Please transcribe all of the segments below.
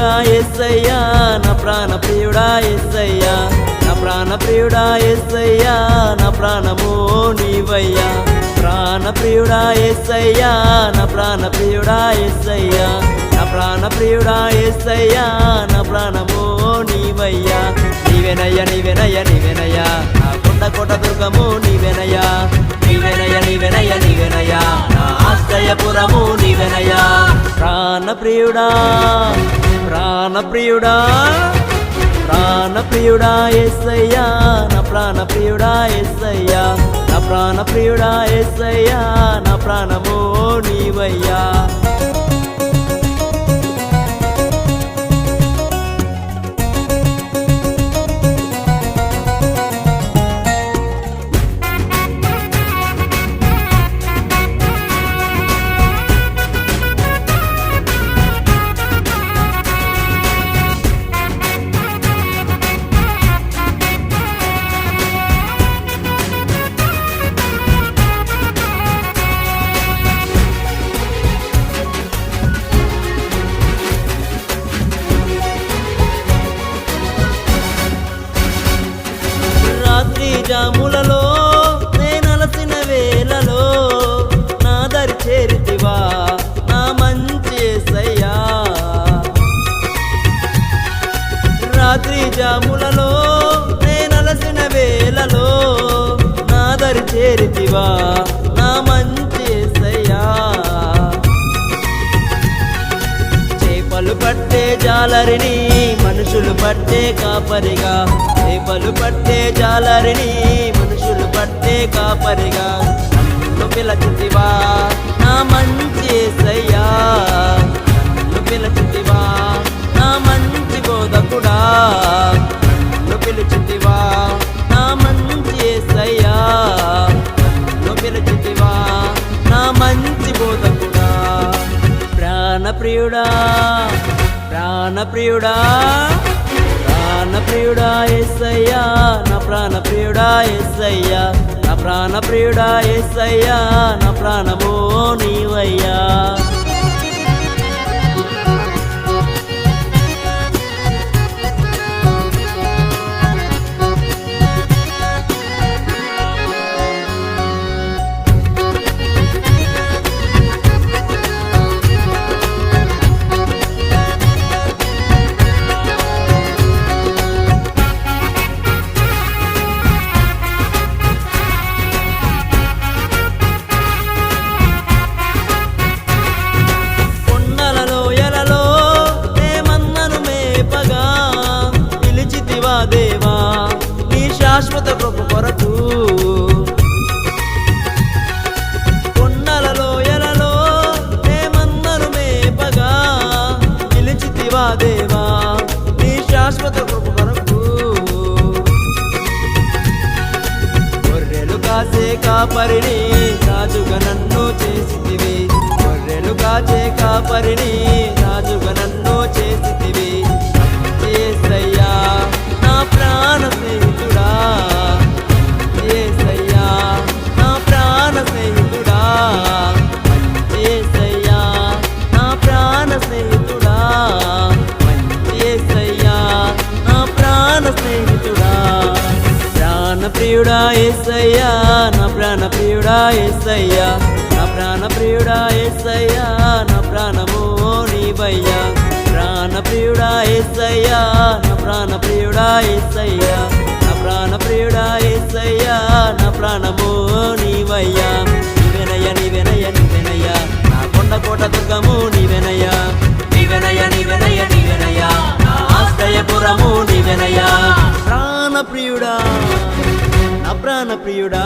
ప్రియుడా యేసయ్యా నా ప్రాణ ప్రియుడా యేసయ్యా నా ప్రాణ ప్రియుడా యేసయ్యా నా ప్రాణము నీవయ్యా ప్రాణ ప్రియుడా యేసయ్యా నా ప్రాణ ప్రియుడా యేసయ్యా నా ప్రాణ ప్రియుడా యేసయ్యా నా ప్రాణము నీవయ్యా నీవెనయ్యా నీవెనయ్యా నీవెనయ్యా నా కొండ కోట దుర్గము నీవెనయ్యా నీవెనయ్యా నీవెనయ్యా నీవెనయ్యా నా ఆశ్రయపురము నీవెనయ్యా ప్రాణ ప్రియుడా ప్రాణ ప్రియుడా ప్రాణ ప్రియుడా యేసయ్యా నా ప్రాణ ప్రియుడా యేసయ్యా నా ప్రాణ ప్రియుడా యేసయ్యా నా ప్రాణము నీవయ్యా జాములలో నేనలసిన వేళలో నా దరి చేరితివా నా మంచి యేసయ్యా రాత్రి జాములలో నేనలసిన వేళలో నా దరి చేరితివా నా మంచి యేసయ్యా చేపలు పట్టే జాలరిని మనుషులు పట్టే కాపరిగా చేపలు పట్టే జాలరిని మనుషులు పట్టే కాపరిగా నన్ను పిలచితివా నా మంచి యేసయ్యా నన్ను పిలచితివా నా మంచి బోధకుడా నన్ను పిలిచితివా నా మంచి యేసయ్యా నన్ను పిలిచితివా నా మంచి బోధకుడా ప్రాణ ప్రియుడా ప్రాణ ప్రియుడా ప్రాణ ప్రియుడా యేసయ్యా నా ప్రాణ ప్రియుడా యేసయ్యా నా ప్రాణ ప్రియుడా యేసయ్యా నా ప్రాణము నీవయ్యా దేవా నీ శాశ్వత కృప కొరకు కొండలలో ఎలలో మేమన్నను మేపగా నిలిచితివా దేవా నీ శాశ్వత కృప కొరకు గొర్రెలు కాసే కాపరిని రాజుగా నన్ను చేసితివి గొర్రెలు కాచే కాపరిని రాజుగా నన్ను చేసితివి యేసయ్యా నా ప్రాణ స్నేహితుడా యేసయ్యా నా ప్రాణ స్నేహితుడా యేసయ్యా నా ప్రాణ స్నేహితుడా యేసయ్యా నా ప్రాణ స్నేహితుడా ప్రాణ ప్రియుడా యేసయ్యా నా ప్రాణ ప్రియుడా యేసయ్యా నా ప్రాణ ప్రియుడా యేసయ్యా నా ప్రాణము నీవయ్యా ప్రాణ ప్రియుడా యేసయ్యా నా ప్రాణ ప్రియుడా యేసయ్యా నా ప్రాణ ప్రియుడా యేసయ్యా నా ప్రాణము నీవయ్యా నీవెనయ్యా నీవెనయ్యా నీవెనయ్యా నా కొండ కోట దుర్గము నీవెనయ్యా నీవెనయ్యా నీవెనయ్యా నీవెనయ్యా నా ఆశ్రయపురము నీవెనయ్యా ప్రాణ ప్రియుడా నా ప్రాణ ప్రియుడా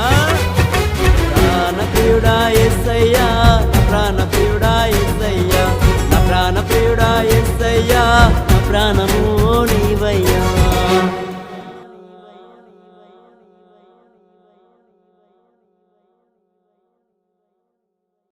ప్రాణ ప్రియుడా యేసయ్యా నా ప్రాణ ప్రియుడా యేసయ్యా నా ప్రాణ ప్రియుడా యేసయ్యా నా ప్రాణము నీవయ్యా